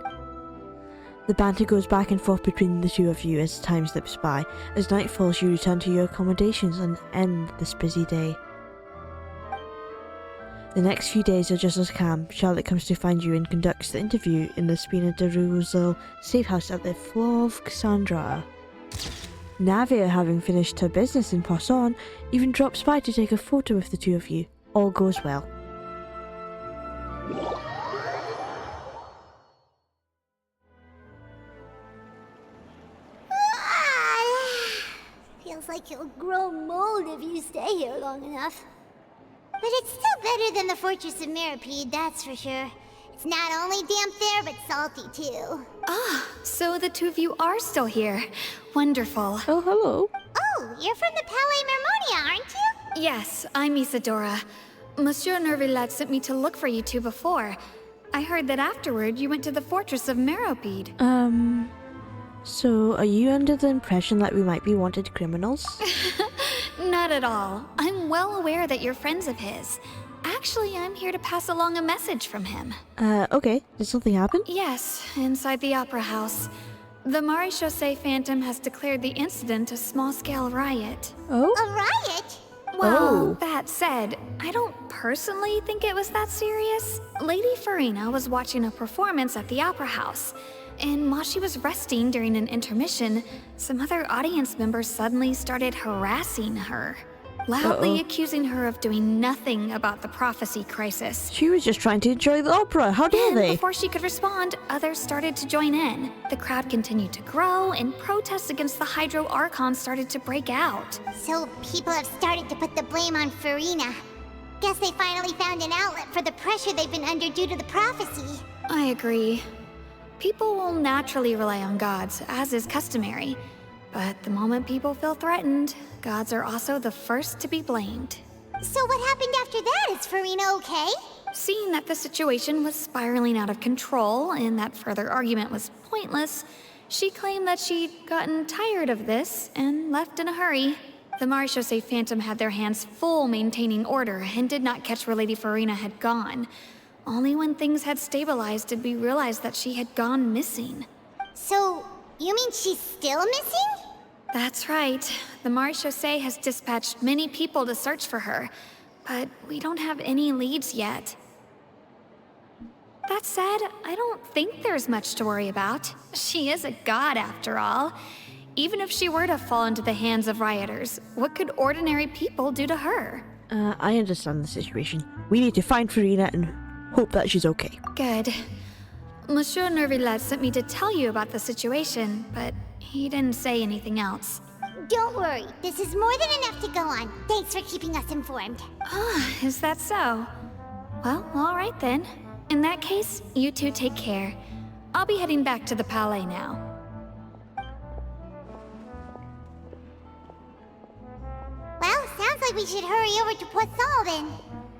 The banter goes back and forth between the two of you as time slips by. As night falls, you return to your accommodations and end this busy day. The next few days are just as calm. Charlotte comes to find you and conducts the interview in the Spina de Rosal safe house at the floor of Cassandra. Navia, having finished her business in Poisson, even drops by to take a photo with the two of you. All goes well. Feels like you'll grow mold if you stay here long enough. But it's still better than the Fortress of Mirapede, that's for sure. It's not only damp there, but salty too. Ah, so the two of you are still here. Wonderful. Oh, hello. Oh, you're from the Palais Mermonia, aren't you? Yes, I'm Isadora. Monsieur Nervillet sent me to look for you two before. I heard that afterward you went to the Fortress of Meropide. So are you under the impression that we might be wanted criminals? Not at all. I'm well aware that you're friends of his. Actually, I'm here to pass along a message from him. Okay. Did something happen? Yes, inside the Opera House. The Maréchaussée Phantom has declared the incident a small-scale riot. Oh? A riot? Well, that said, I don't personally think it was that serious. Lady Furina was watching a performance at the Opera House, and while she was resting during an intermission, some other audience members suddenly started harassing her, loudly accusing her of doing nothing about the prophecy crisis. She was just trying to enjoy the opera. How dare they? Before she could respond, others started to join in. The crowd continued to grow, and protests against the Hydro Archon started to break out. So people have started to put the blame on Furina. Guess they finally found an outlet for the pressure they've been under due to the prophecy. I agree. People will naturally rely on gods, as is customary. But the moment people feel threatened, gods are also the first to be blamed. So what happened after that? Is Furina okay? Seeing that the situation was spiraling out of control and that further argument was pointless, she claimed that she'd gotten tired of this and left in a hurry. The Maréchaussée Phantom had their hands full maintaining order and did not catch where Lady Furina had gone. Only when things had stabilized did we realize that she had gone missing. So, you mean she's still missing? That's right. The Maréchaussée has dispatched many people to search for her, but we don't have any leads yet. That said, I don't think there's much to worry about. She is a god after all. Even if she were to fall into the hands of rioters, what could ordinary people do to her? I understand the situation. We need to find Furina and hope that she's okay. Good. Monsieur Nervillet sent me to tell you about the situation, but he didn't say anything else. Don't worry, this is more than enough to go on. Thanks for keeping us informed. Ah, is that so? Well, all right then. In that case, you two take care. I'll be heading back to the Palais now. Well, sounds like we should hurry over to Poisson then.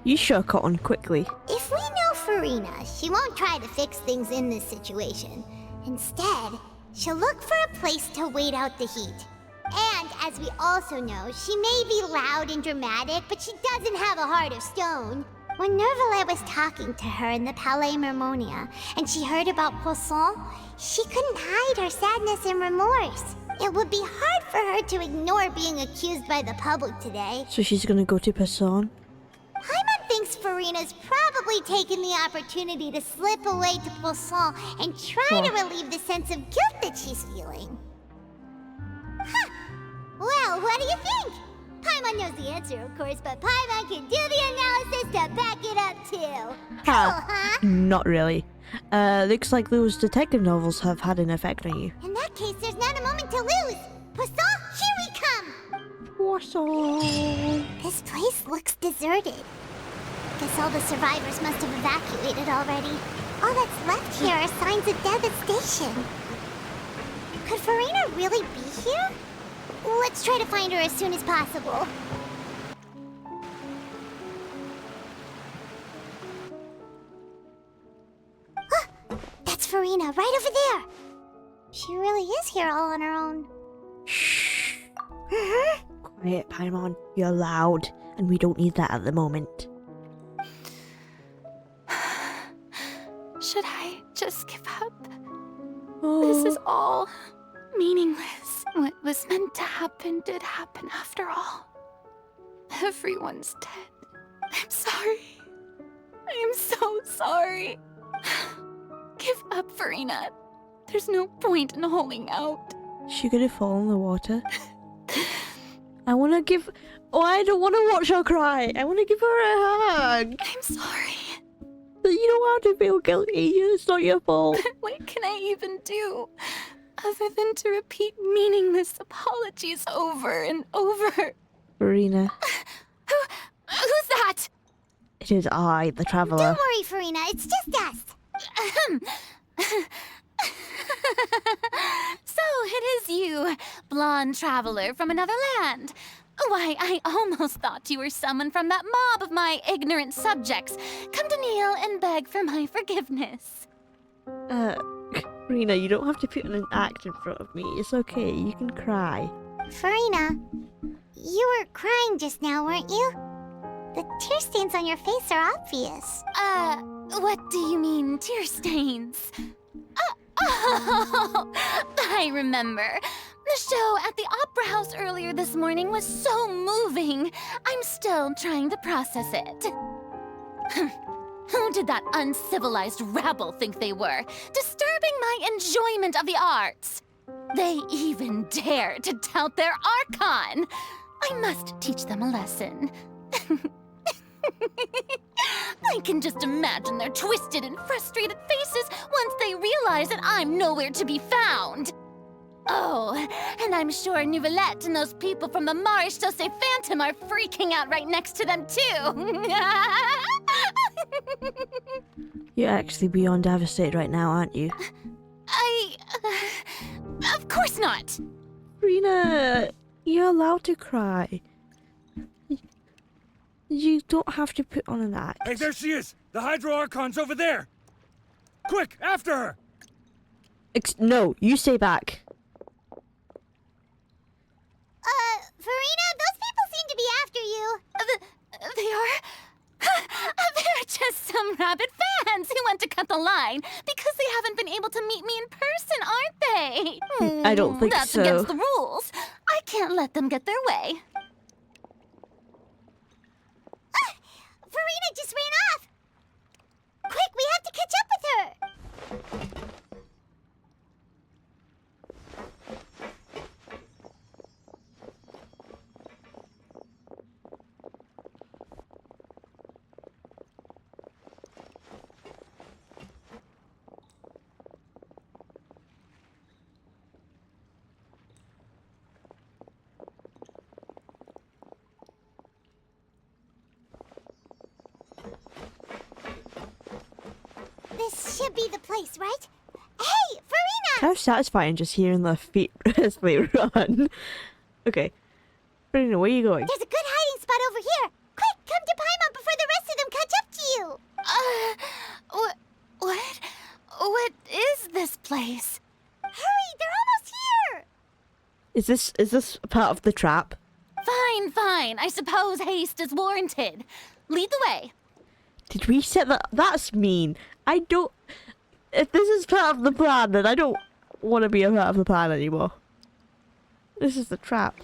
You sure caught on quickly. If we know Furina, she won't try to fix things in this situation. Instead, she'll look for a place to wait out the heat. And as we also know, she may be loud and dramatic, but she doesn't have a heart of stone. When Nervillet was talking to her in the Palais Mermonia, and she heard about Poisson, she couldn't hide her sadness and remorse. It would be hard for her to ignore being accused by the public today. So she's gonna go to Poisson? Paimon thinks Furina's probably taken the opportunity to slip away to Poisson and try to relieve the sense of guilt that she's feeling. Huh! Well, what do you think? Paimon knows the answer, of course, but Paimon can do the analysis to back it up, too. Cool, huh? Not really. Looks like those detective novels have had an effect on you. In that case, there's not a moment to lose. Poisson, here we come! Poisson. This place looks deserted. Guess all the survivors must have evacuated already. All that's left here are signs of devastation. Could Furina really be here? Let's try to find her as soon as possible. That's Furina, right over there. She really is here all on her own. Shh. Quiet, Paimon. You're loud, and we don't need that at the moment. Should I just give up? This is all meaningless. What was meant to happen did happen after all. Everyone's dead. I'm sorry. I am so sorry. Give up, Furina. There's no point in holding out. She gonna fall in the water? I wanna give... Oh, I don't wanna watch her cry. I wanna give her a hug. I'm sorry. You don't have to feel guilty. It's not your fault. What can I even do other than to repeat meaningless apologies over and over? Furina. Who's that? It is I, the Traveler. Don't worry, Furina. It's just us. So it is you, blonde traveler from another land. Why, I almost thought you were someone from that mob of my ignorant subjects, come to kneel and beg for my forgiveness. Furina, you don't have to put on an act in front of me. It's okay, you can cry. Furina, you were crying just now, weren't you? The tear stains on your face are obvious. What do you mean, tear stains? Oh, I remember. The show at the Opera House earlier this morning was so moving. I'm still trying to process it. Who did that uncivilized rabble think they were, disturbing my enjoyment of the arts? They even dare to tout their Archon. I must teach them a lesson. I can just imagine their twisted and frustrated faces once they realize that I'm nowhere to be found. Oh, and I'm sure Nouvellette and those people from the Marche Sauce Phantom are freaking out right next to them, too. You're actually beyond devastated right now, aren't you? Of course not. Furina, you're allowed to cry. You don't have to put on an act. Hey, there she is! The Hydro Archon's over there! Quick, after her! No, you stay back. Furina, those people seem to be after you. They are? They're just some rabid fans who want to cut the line because they haven't been able to meet me in person, aren't they? I don't think That's so. against the rules. I can't let them get their way. Furina just ran off! Quick, we have to catch up with her! This should be the place, right? Hey, Furina! Kind of satisfying just hearing their feet as they run. Okay. Furina, where are you going? There's a good hiding spot over here! Quick, come to Paimon before the rest of them catch up to you! What is this place? Hurry, they're almost here! Is this part of the trap? Fine. I suppose haste is warranted. Lead the way. Did we set that? That's mean. I don't... If this is part of the plan, then I don't want to be a part of the plan anymore. This is the trap.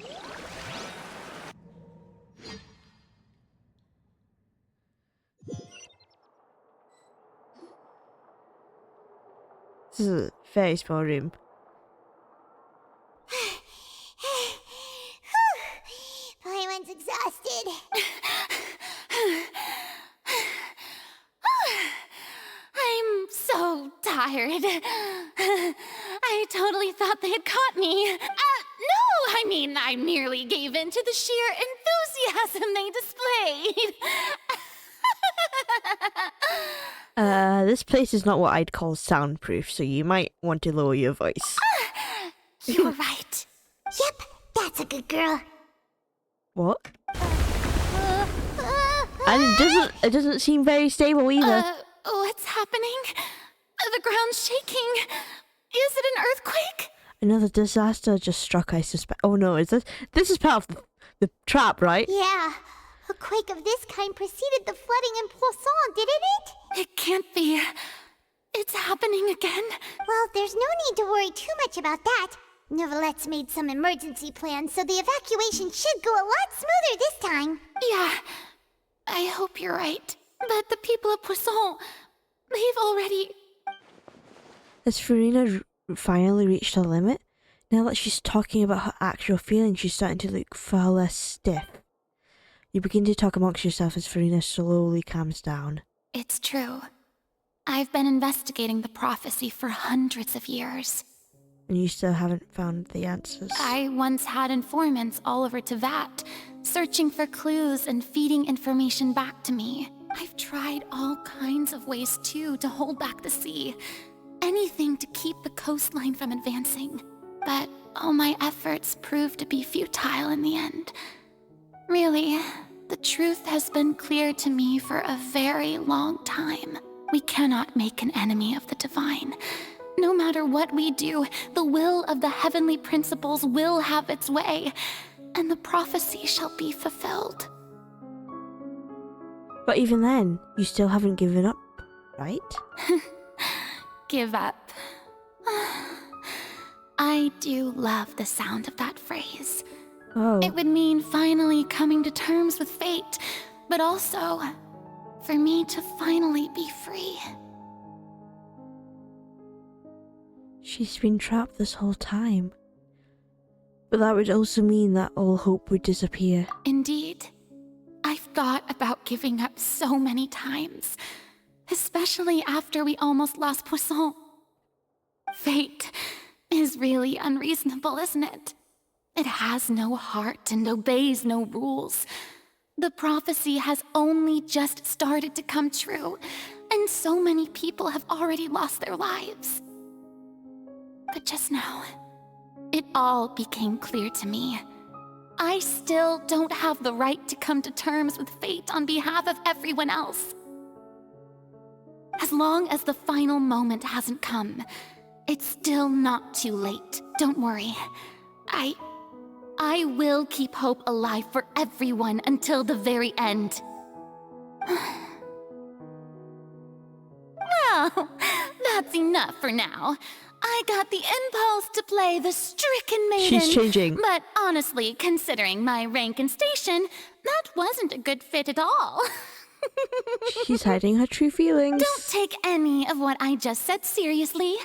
This is a very small room. exhausted. I'm so tired. I totally thought they had caught me. No, I mean, I merely gave in to the sheer enthusiasm they displayed. This place is not what I'd call soundproof, so you might want to lower your voice. You're right. Yep, that's a good girl. What? And it doesn't seem very stable either. What's happening? The ground's shaking. Is it an earthquake? Another disaster just struck, I suspect. Oh no, this is part of the trap, right? Yeah. A quake of this kind preceded the flooding in Poisson, didn't it? It can't be. It's happening again. Well, there's no need to worry too much about that. Neverlette's made some emergency plans, so the evacuation should go a lot smoother this time. Yeah, I hope you're right. But the people of Poisson, they've already... Has Furina finally reached her limit? Now that she's talking about her actual feelings, she's starting to look far less stiff. You begin to talk amongst yourself as Furina slowly calms down. It's true. I've been investigating the prophecy for hundreds of years. And you still haven't found the answers. I once had informants all over Tevat, searching for clues and feeding information back to me. I've tried all kinds of ways, too, to hold back the sea. Anything to keep the coastline from advancing. But all my efforts proved to be futile in the end. Really, the truth has been clear to me for a very long time. We cannot make an enemy of the divine. No matter what we do, the will of the heavenly principles will have its way, and the prophecy shall be fulfilled. But even then, you still haven't given up, right? Give up. I do love the sound of that phrase. Oh. It would mean finally coming to terms with fate, but also for me to finally be free. She's been trapped this whole time. But that would also mean that all hope would disappear. Indeed. I've thought about giving up so many times, especially after we almost lost Poisson. Fate is really unreasonable, isn't it? It has no heart and obeys no rules. The prophecy has only just started to come true, and so many people have already lost their lives. But just now, it all became clear to me. I still don't have the right to come to terms with fate on behalf of everyone else. As long as the final moment hasn't come, it's still not too late. Don't worry. I will keep hope alive for everyone until the very end. Well, that's enough for now. I got the impulse to play the stricken maiden. She's changing. But honestly, considering my rank and station, that wasn't a good fit at all. She's hiding her true feelings. Don't take any of what I just said seriously.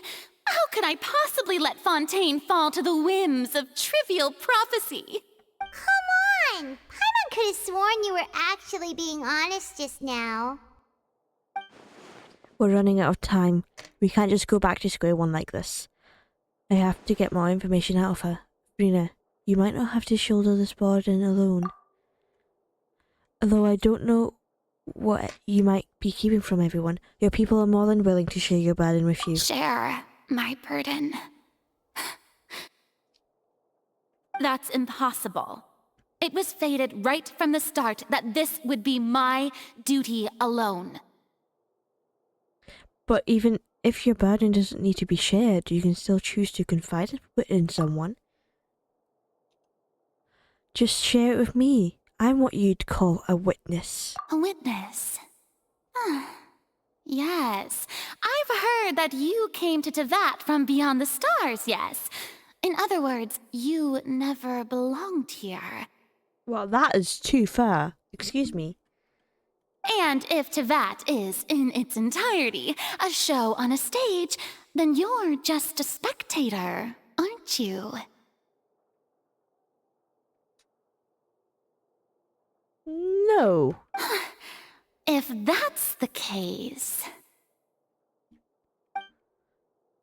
How could I possibly let Fontaine fall to the whims of trivial prophecy? Come on! Paimon could have sworn you were actually being honest just now. We're running out of time. We can't just go back to square one like this. I have to get more information out of her. Furina, you might not have to shoulder this burden alone. Although I don't know what you might be keeping from everyone, your people are more than willing to share your burden with you. Share my burden. That's impossible. It was fated right from the start that this would be my duty alone. But even if your burden doesn't need to be shared, you can still choose to confide in someone. Just share it with me. I'm what you'd call a witness. A witness? Yes. I've heard that you came to Tevat from beyond the stars, yes. In other words, you never belonged here. Well, that is too far. Excuse me. And if Tevat is, in its entirety, a show on a stage, then you're just a spectator, aren't you? No. If that's the case...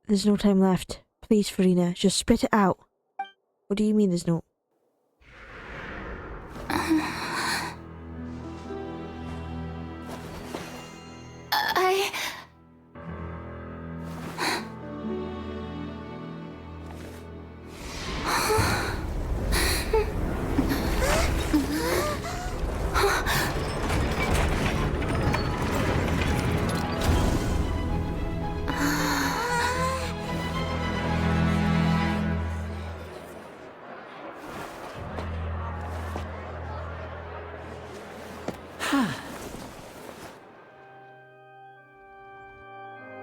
There's no time left. Please, Furina, just spit it out. What do you mean there's no...